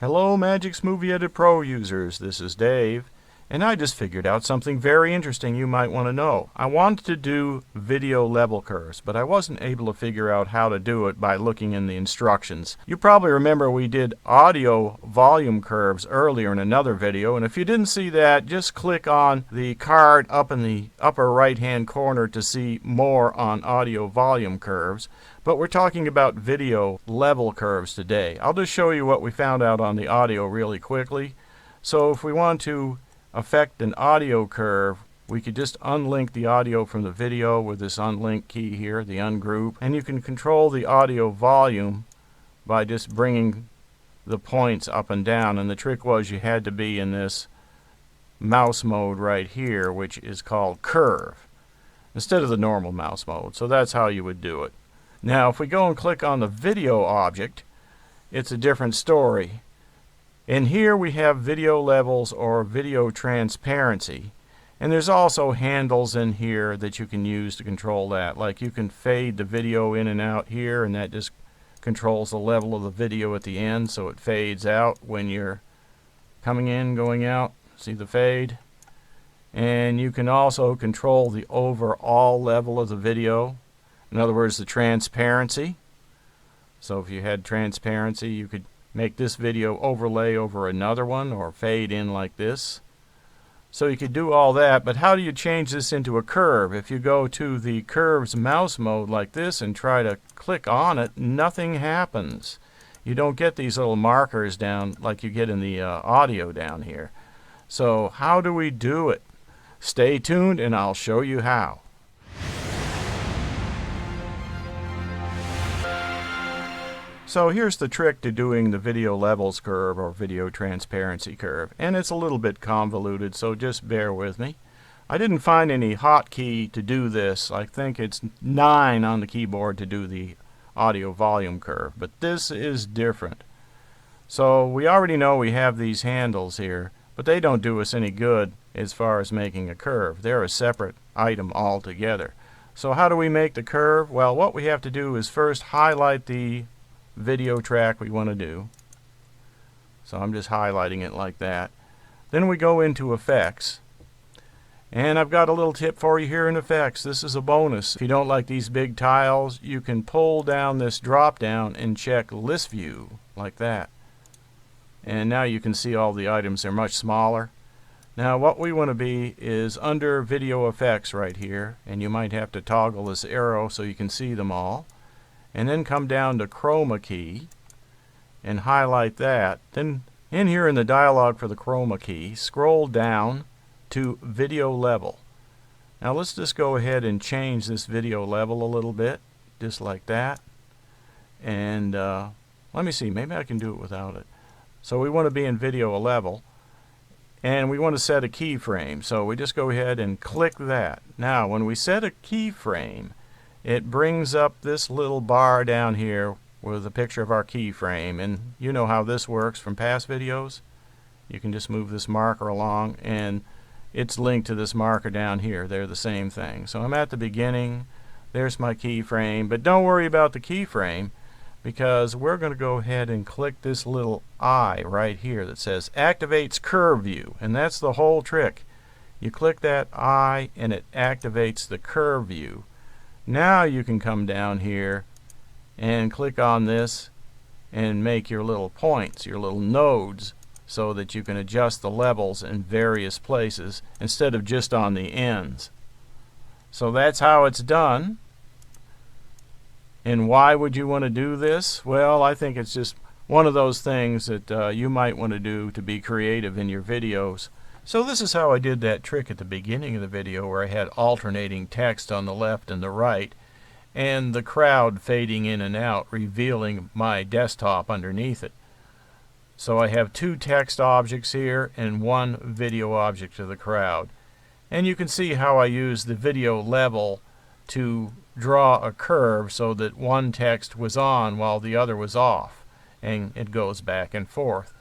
Hello Magix Movie Edit Pro users, this is Dave, and I just figured out something very interesting you might want to know. I wanted to do video level curves, but I wasn't able to figure out how to do it by looking in the instructions. You probably remember we did audio volume curves earlier in another video, and if you didn't see that, just click on the card up in the upper right hand corner to see more on audio volume curves. But we're talking about video level curves today. I'll just show you what we found out on the audio really quickly. So if we want to affect an audio curve, we could just unlink the audio from the video with this unlink key here, the ungroup, and you can control the audio volume by just bringing the points up and down. And the trick was you had to be in this mouse mode right here, which is called curve, instead of the normal mouse mode. So that's how you would do it. Now if we go and click on the video object, it's a different story. In here we have video levels or video transparency, and there's also handles in here that you can use to control that. Like you can fade the video in and out here, and that just controls the level of the video at the end, so it fades out when you're coming in, going out. See the fade? And you can also control the overall level of the video. In other words, the transparency. So if you had transparency, you could make this video overlay over another one or fade in like this. So you could do all that, but how do you change this into a curve? If you go to the curves mouse mode like this and try to click on it, nothing happens. You don't get these little markers down like you get in the audio down here. So how do we do it? Stay tuned and I'll show you how. So here's the trick to doing the video levels curve or video transparency curve, and it's a little bit convoluted, so just bear with me. I didn't find any hotkey to do this. I think it's 9 on the keyboard to do the audio volume curve, but this is different. So we already know we have these handles here, but they don't do us any good as far as making a curve. They're a separate item altogether. So how do we make the curve? Well, what we have to do is first highlight the video track we want to do. So I'm just highlighting it like that. Then we go into effects, and I've got a little tip for you here in effects. This is a bonus. If you don't like these big tiles, you can pull down this drop down and check list view like that, and now you can see all the items. They're much smaller. Now what we want to be is under video effects right here, and you might have to toggle this arrow so you can see them all. And then come down to Chroma Key and highlight that. Then in here in the dialog for the Chroma Key, scroll down to video level. Now let's just go ahead and change this video level a little bit, just like that. And let me see, maybe I can do it without it. So we want to be in video level, and we want to set a keyframe. So we just go ahead and click that. Now when we set a keyframe, it brings up this little bar down here with a picture of our keyframe, and you know how this works from past videos. You can just move this marker along and it's linked to this marker down here. They're the same thing. So I'm at the beginning, there's my keyframe, but don't worry about the keyframe, because we're going to go ahead and click this little eye right here that says activates curve view, and that's the whole trick. You click that eye and it activates the curve view. Now you can come down here and click on this and make your little points, your little nodes, so that you can adjust the levels in various places instead of just on the ends. So that's how it's done. And why would you want to do this? Well, I think it's just one of those things that you might want to do to be creative in your videos. So this is how I did that trick at the beginning of the video, where I had alternating text on the left and the right, and the crowd fading in and out, revealing my desktop underneath it. So I have 2 text objects here and 1 video object of the crowd. And you can see how I use the video level to draw a curve so that one text was on while the other was off, and it goes back and forth.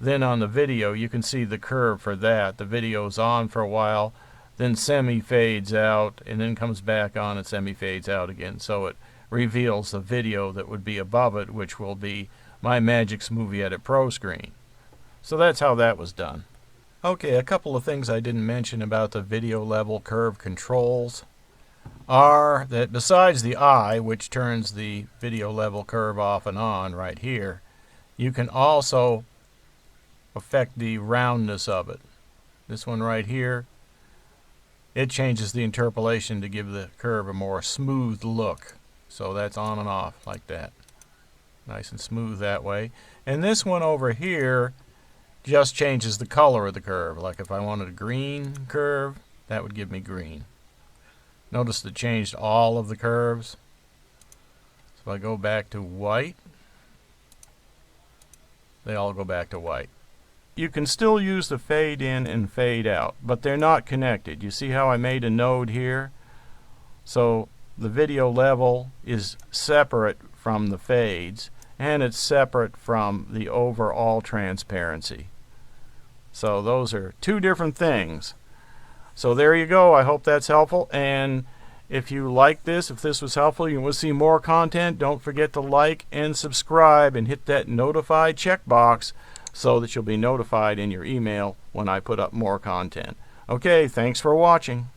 Then on the video you can see the curve for that. The video's on for a while, then semi-fades out, and then comes back on and semi-fades out again. So it reveals the video that would be above it, which will be my Magix Movie Edit Pro screen. So that's how that was done. Okay, a couple of things I didn't mention about the video level curve controls are that besides the eye, which turns the video level curve off and on right here, you can also affect the roundness of it. This one right here, it changes the interpolation to give the curve a more smooth look. So that's on and off like that. Nice and smooth that way. And this one over here just changes the color of the curve. Like if I wanted a green curve, that would give me green. Notice it changed all of the curves. So if I go back to white, they all go back to white. You can still use the fade in and fade out, but they're not connected. You see how I made a node here? So the video level is separate from the fades, and it's separate from the overall transparency. So those are two different things. So there you go. I hope that's helpful. And if you like this, if this was helpful, you want to see more content, don't forget to like and subscribe and hit that notify checkbox so that you'll be notified in your email when I put up more content. Okay, thanks for watching.